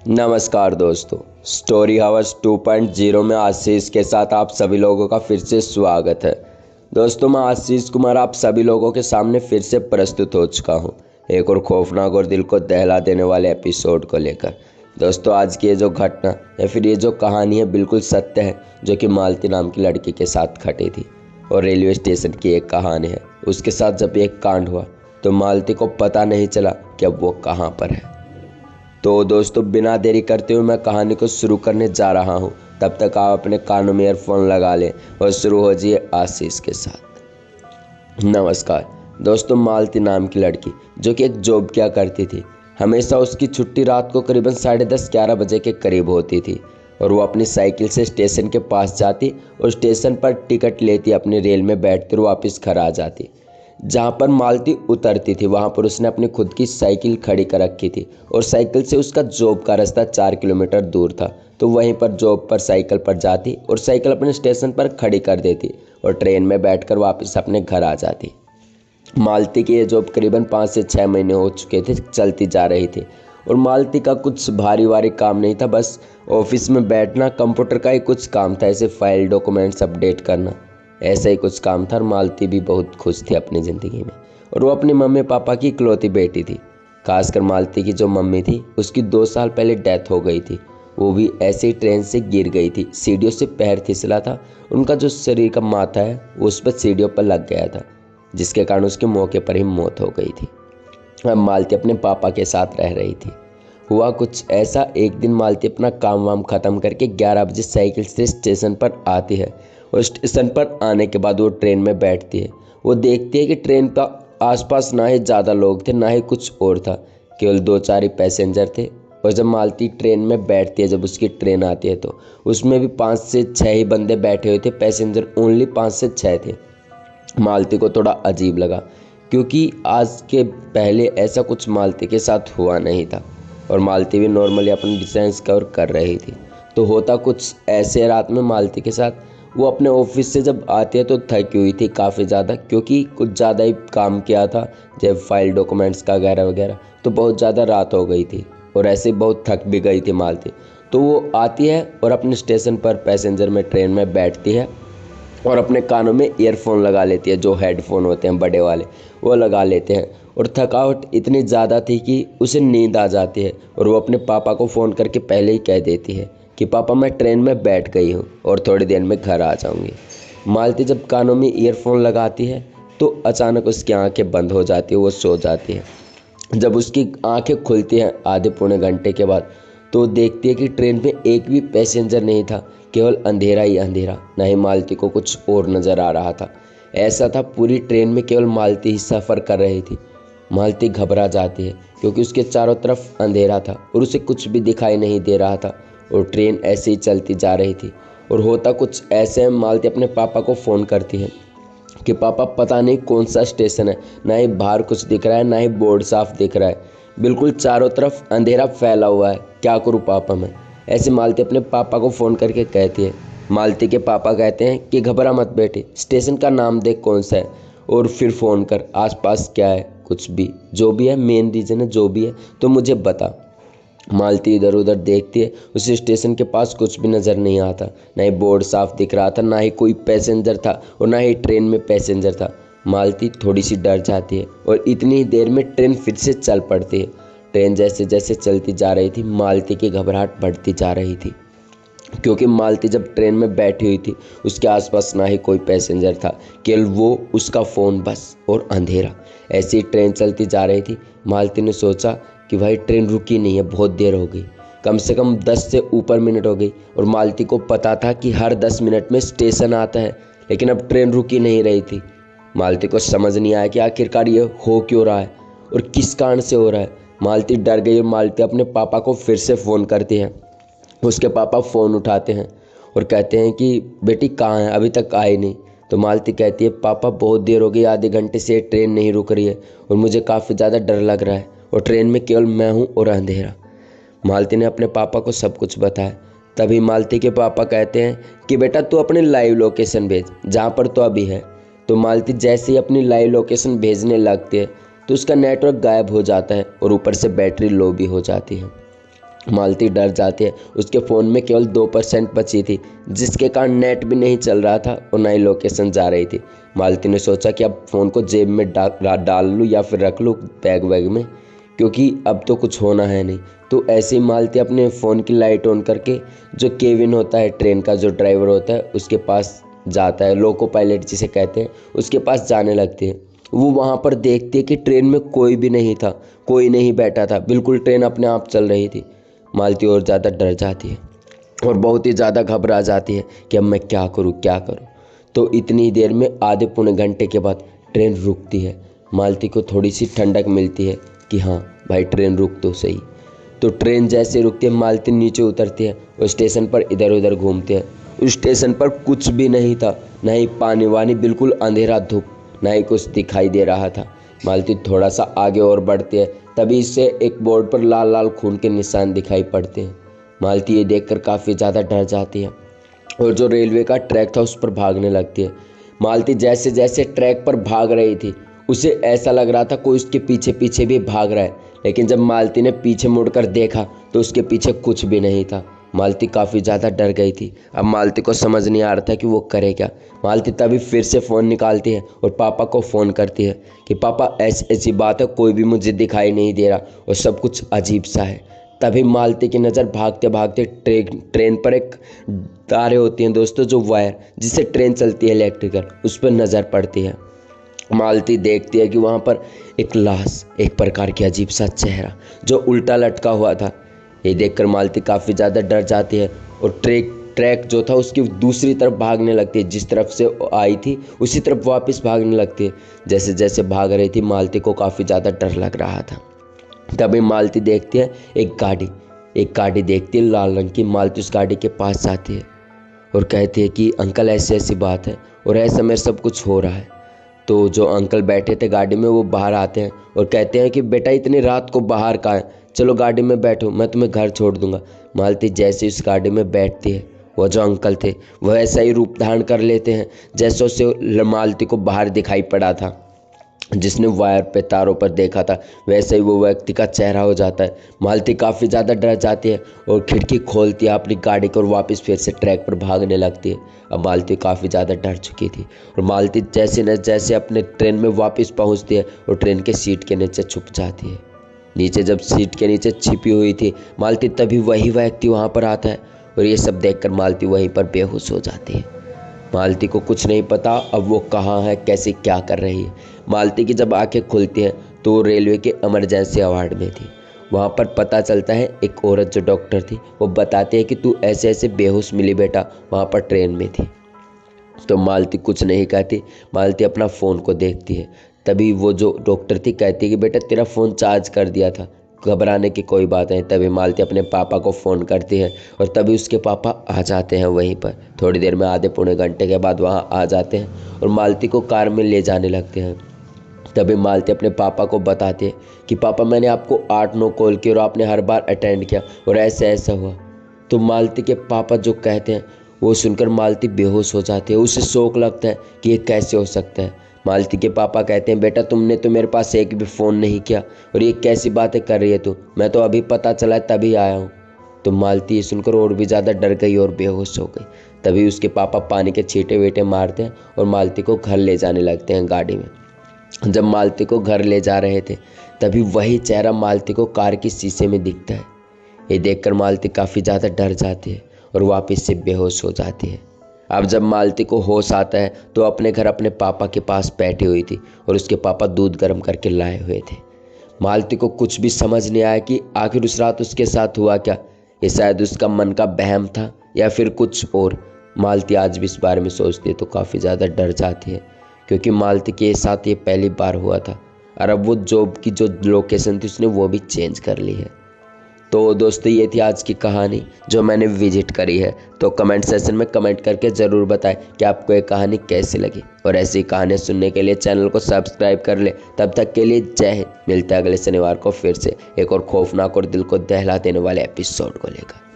नमस्कार दोस्तों, story house 2.0 में आशीष के साथ आप सभी लोगों का फिर से स्वागत है। दोस्तों, मैं आशीष कुमार आप सभी लोगों के सामने फिर से प्रस्तुत हो चुका हूं एक और खौफनाक और दिल को दहला देने वाले एपिसोड को लेकर। दोस्तों, आज की ये जो घटना या फिर ये जो कहानी है बिल्कुल सत्य है, जो कि मालती नाम की लड़की के साथ घटी थी और रेलवे स्टेशन की एक कहानी है। उसके साथ जब एक कांड हुआ तो मालती को पता नहीं चला कि अब वो कहाँ पर है। तो दोस्तों, बिना देरी करते हुए मैं कहानी को शुरू करने जा रहा हूँ। तब तक आप अपने कानों में ईयरफोन लगा लें और शुरू हो जाइए आशीष के साथ। नमस्कार दोस्तों, मालती नाम की लड़की जो कि एक जॉब किया करती थी। हमेशा उसकी छुट्टी रात को करीबन 10:30-11 बजे के करीब होती थी और वो अपनी साइकिल से स्टेशन के पास जाती और स्टेशन पर टिकट लेती, अपनी रेल में बैठकर वापस घर आ जाती। जहाँ पर मालती उतरती थी वहाँ पर उसने अपनी खुद की साइकिल खड़ी कर रखी थी और साइकिल से उसका जॉब का रास्ता 4 किलोमीटर दूर था। तो वहीं पर जॉब पर साइकिल पर जाती और साइकिल अपने स्टेशन पर खड़ी कर देती और ट्रेन में बैठकर वापस अपने घर आ जाती। मालती की ये जॉब करीबन 5 से 6 महीने हो चुके थे चलती जा रही थी और मालती का कुछ भारी वारी काम नहीं था, बस ऑफिस में बैठना, कंप्यूटर का ही कुछ काम था, ऐसे फाइल डॉक्यूमेंट्स अपडेट करना, ऐसा ही कुछ काम था। और मालती भी बहुत खुश थी अपनी ज़िंदगी में और वो अपने मम्मी पापा की इकलौती बेटी थी। खासकर मालती की जो मम्मी थी उसकी 2 साल पहले डेथ हो गई थी। वो भी ऐसे ही ट्रेन से गिर गई थी, सीढ़ियों से पैर फिसला था, उनका जो शरीर का माथा है वो उस पर सीढ़ियों पर लग गया था, जिसके कारण उसके मौके पर ही मौत हो गई थी। अब मालती अपने पापा के साथ रह रही थी। हुआ कुछ ऐसा, एक दिन मालती अपना काम वाम ख़त्म करके 11 बजे साइकिल से स्टेशन पर आती है और स्टेशन पर आने के बाद वो ट्रेन में बैठती है। वो देखती है कि ट्रेन का आसपास ना ही ज़्यादा लोग थे ना ही कुछ और था, केवल 2-4 ही पैसेंजर थे। और जब मालती ट्रेन में बैठती है, जब उसकी ट्रेन आती है तो उसमें भी 5 से 6 ही बंदे बैठे हुए थे, पैसेंजर ओनली 5 से 6 थे। मालती को थोड़ा अजीब लगा क्योंकि आज के पहले ऐसा कुछ मालती के साथ हुआ नहीं था और मालती भी नॉर्मली अपनी डिस्टेंस कवर कर रही थी। तो होता कुछ ऐसे रात में मालती के साथ, वो अपने ऑफिस से जब आती है तो थकी हुई थी काफ़ी ज़्यादा, क्योंकि कुछ ज़्यादा ही काम किया था, जब फाइल डॉक्यूमेंट्स का वगैरह वगैरह, तो बहुत ज़्यादा रात हो गई थी और ऐसे बहुत थक भी गई थी मालती। तो वो आती है और अपने स्टेशन पर पैसेंजर में ट्रेन में बैठती है और अपने कानों में ईयरफोन लगा लेती है, जो हेडफोन होते हैं बड़े वाले, वो लगा लेते हैं। और थकावट इतनी ज़्यादा थी कि उसे नींद आ जाती है और वो अपने पापा को फ़ोन करके पहले ही कह देती है कि पापा मैं ट्रेन में बैठ गई हूँ और थोड़ी देर में घर आ जाऊँगी। मालती जब कानों में ईयरफोन लगाती है तो अचानक उसकी आंखें बंद हो जाती है, वो सो जाती है। जब उसकी आंखें खुलती हैं आधे पौने घंटे के बाद, तो देखती है कि ट्रेन में एक भी पैसेंजर नहीं था, केवल अंधेरा ही अंधेरा, ना ही मालती को कुछ और नज़र आ रहा था। ऐसा था पूरी ट्रेन में केवल मालती ही सफ़र कर रही थी। मालती घबरा जाती है क्योंकि उसके चारों तरफ अंधेरा था और उसे कुछ भी दिखाई नहीं दे रहा था और ट्रेन ऐसे ही चलती जा रही थी। और होता कुछ ऐसे, मालती अपने पापा को फ़ोन करती है कि पापा पता नहीं कौन सा स्टेशन है, ना ही बाहर कुछ दिख रहा है ना ही बोर्ड साफ दिख रहा है, बिल्कुल चारों तरफ अंधेरा फैला हुआ है, क्या करूँ पापा मैं। ऐसे मालती अपने पापा को फ़ोन करके कहती है। मालती के पापा कहते हैं कि घबरा मत बेटे, स्टेशन का नाम देख कौन सा है और फिर फ़ोन कर, आसपास क्या है, कुछ भी जो भी है, मेन रीज़न है जो भी है तो मुझे बता। मालती इधर उधर देखती है, उसे स्टेशन के पास कुछ भी नज़र नहीं आता, ना ही बोर्ड साफ दिख रहा था, ना ही कोई पैसेंजर था और ना ही ट्रेन में पैसेंजर था। मालती थोड़ी सी डर जाती है और इतनी ही देर में ट्रेन फिर से चल पड़ती है। ट्रेन जैसे जैसे चलती जा रही थी, मालती की घबराहट बढ़ती जा रही थी, क्योंकि मालती जब ट्रेन में बैठी हुई थी उसके आसपास ना ही कोई पैसेंजर था, केवल वो, उसका फ़ोन बस और अंधेरा। ऐसी ट्रेन चलती जा रही थी। मालती ने सोचा कि भाई ट्रेन रुकी नहीं है, बहुत देर हो गई, कम से कम 10 से ऊपर मिनट हो गई और मालती को पता था कि हर 10 मिनट में स्टेशन आता है, लेकिन अब ट्रेन रुकी नहीं रही थी। मालती को समझ नहीं आया कि आखिरकार ये हो क्यों रहा है और किस कारण से हो रहा है। मालती डर गई और मालती अपने पापा को फिर से फ़ोन करती है। उसके पापा फ़ोन उठाते हैं और कहते हैं कि बेटी कहाँ है, अभी तक आई नहीं। तो मालती कहती है पापा बहुत देर हो गई, आधे घंटे से ट्रेन नहीं रुक रही है और मुझे काफ़ी ज़्यादा डर लग रहा है और ट्रेन में केवल मैं हूँ और अंधेरा। मालती ने अपने पापा को सब कुछ बताया। तभी मालती के पापा कहते हैं कि बेटा तू अपनी लाइव लोकेशन भेज जहाँ पर तो अभी है। तो मालती जैसे ही अपनी लाइव लोकेशन भेजने लगती है तो उसका नेटवर्क गायब हो जाता है और ऊपर से बैटरी लो भी हो जाती है। मालती डर जाती है। उसके फ़ोन में केवल 2% बची थी, जिसके कारण नेट भी नहीं चल रहा था और ना ही लोकेशन जा रही थी। मालती ने सोचा कि अब फ़ोन को जेब में डाल लूँ या फिर रख लूँ बैग वैग में, क्योंकि अब तो कुछ होना है नहीं। तो ऐसे ही मालती अपने फ़ोन की लाइट ऑन करके जो केविन होता है, ट्रेन का जो ड्राइवर होता है, उसके पास जाता है, लोको पायलट जिसे कहते हैं, उसके पास जाने लगती है। वो वहाँ पर देखती है कि ट्रेन में कोई भी नहीं था, कोई नहीं बैठा था, बिल्कुल ट्रेन अपने आप चल रही थी। मालती और ज़्यादा डर जाती है और बहुत ही ज़्यादा घबरा जाती है कि अब मैं क्या करूँ क्या करूँ। तो इतनी देर में आधे पौने घंटे के बाद ट्रेन रुकती है। मालती को थोड़ी सी ठंडक मिलती है कि हाँ भाई ट्रेन रुक तो सही। तो ट्रेन जैसे रुकती है, मालती नीचे उतरती है और स्टेशन पर इधर उधर घूमते हैं। उस स्टेशन पर कुछ भी नहीं था, ना ही पानी वानी, बिल्कुल अंधेरा धूप, ना ही कुछ दिखाई दे रहा था। मालती थोड़ा सा आगे और बढ़ती है, तभी इससे एक बोर्ड पर लाल लाल खून के निशान दिखाई पड़ते हैं। मालती ये देखकर काफ़ी ज़्यादा डर जाती है और जो रेलवे का ट्रैक था उस पर भागने लगती है। मालती जैसे जैसे ट्रैक पर भाग रही थी, उसे ऐसा लग रहा था कोई उसके पीछे पीछे भी भाग रहा है। लेकिन जब मालती ने पीछे मुड़कर देखा तो उसके पीछे कुछ भी नहीं था। मालती काफ़ी ज़्यादा डर गई थी। अब मालती को समझ नहीं आ रहा था कि वो करे क्या। मालती तभी फिर से फ़ोन निकालती है और पापा को फ़ोन करती है कि पापा ऐसी ऐसी बात है, कोई भी मुझे दिखाई नहीं दे रहा और सब कुछ अजीब सा है। तभी मालती की नज़र भागते भागते ट्रेन पर एक तारे होती हैं दोस्तों, जो वायर जिससे ट्रेन चलती है इलेक्ट्रिकल, उस पर नज़र पड़ती है। मालती देखती है कि वहाँ पर एक लाश, एक प्रकार की अजीब सा चेहरा जो उल्टा लटका हुआ था। ये देखकर मालती काफ़ी ज़्यादा डर जाती है और ट्रैक जो था उसकी दूसरी तरफ भागने लगती है। जिस तरफ से आई थी उसी तरफ वापस भागने लगती है। जैसे जैसे भाग रही थी मालती को काफ़ी ज़्यादा डर लग रहा था। तभी मालती देखती है एक गाड़ी देखती है लाल रंग की। मालती उस गाड़ी के पास जाती है और कहती है कि अंकल ऐसी ऐसी बात है और ऐसा मेरे सब कुछ हो रहा है। तो जो अंकल बैठे थे गाड़ी में वो बाहर आते हैं और कहते हैं कि बेटा इतनी रात को बाहर कहाँ है, चलो गाड़ी में बैठो, मैं तुम्हें घर छोड़ दूंगा। मालती जैसे उस गाड़ी में बैठती है, वो जो अंकल थे वह ऐसा ही रूप धारण कर लेते हैं जैसे उसे मालती को बाहर दिखाई पड़ा था, जिसने वायर पे तारों पर देखा था, वैसे ही वो व्यक्ति का चेहरा हो जाता है। मालती काफ़ी ज़्यादा डर जाती है और खिड़की खोलती है अपनी गाड़ी को और वापस फिर से ट्रैक पर भागने लगती है। अब मालती काफ़ी ज़्यादा डर चुकी थी और मालती जैसे न जैसे अपने ट्रेन में वापस पहुंचती है और ट्रेन के सीट के नीचे छुप जाती है। नीचे जब सीट के नीचे छिपी हुई थी मालती, तभी वही व्यक्ति वहाँ पर आता है और ये सब देखकर मालती वहीं पर बेहोश हो जाती है। मालती को कुछ नहीं पता अब वो कहाँ है, कैसे क्या कर रही है। मालती की जब आंखें खुलती हैं तो वो रेलवे के इमरजेंसी वार्ड में थी। वहाँ पर पता चलता है एक औरत जो डॉक्टर थी वो बताती है कि तू ऐसे ऐसे बेहोश मिली बेटा, वहाँ पर ट्रेन में थी। तो मालती कुछ नहीं कहती, मालती अपना फ़ोन को देखती है। तभी वो जो डॉक्टर थी कहती है कि बेटा तेरा फ़ोन चार्ज कर दिया था, घबराने की कोई बात नहीं। तभी मालती अपने पापा को फ़ोन करती है और तभी उसके पापा आ जाते हैं वहीं पर। थोड़ी देर में, आधे पौने घंटे के बाद वहाँ आ जाते हैं और मालती को कार में ले जाने लगते हैं। तभी मालती अपने पापा को बताती है कि पापा मैंने आपको 8-9 कॉल किए और आपने हर बार अटेंड किया और ऐसा ऐसा हुआ। तो मालती के पापा जो कहते हैं वो सुनकर मालती बेहोश हो जाती है। उसे शौक लगता है कि ये कैसे हो सकता है। मालती के पापा कहते हैं बेटा तुमने तो मेरे पास एक भी फ़ोन नहीं किया और ये कैसी बातें कर रही है तू, मैं तो अभी पता चला तभी आया हूँ। तो मालती ये सुनकर और भी ज़्यादा डर गई और बेहोश हो गई। तभी उसके पापा पानी के छींटे वीटे मारते हैं और मालती को घर ले जाने लगते हैं गाड़ी में। जब मालती को घर ले जा रहे थे तभी वही चेहरा मालती को कार की शीशे में दिखता है। ये देखकर मालती काफ़ी ज़्यादा डर जाती है और वापस से बेहोश हो जाती है। अब जब मालती को होश आता है तो अपने घर अपने पापा के पास बैठी हुई थी और उसके पापा दूध गर्म करके लाए हुए थे। मालती को कुछ भी समझ नहीं आया कि आखिर उस रात उसके साथ हुआ क्या। ये शायद उसका मन का वहम था या फिर कुछ और। मालती आज भी इस बारे में सोचती है तो काफ़ी ज़्यादा डर जाती है, क्योंकि मालती के साथ ये पहली बार हुआ था और अब वो जॉब की जो लोकेशन थी उसने वो भी चेंज कर ली है। तो दोस्तों ये थी आज की कहानी जो मैंने विजिट करी है। तो कमेंट सेक्शन में कमेंट करके ज़रूर बताएं कि आपको ये कहानी कैसी लगी और ऐसी कहानियाँ सुनने के लिए चैनल को सब्सक्राइब कर ले। तब तक के लिए जय हिंद। मिलते हैं अगले शनिवार को फिर से एक और खौफनाक और दिल को दहला देने वाले एपिसोड को लेकर।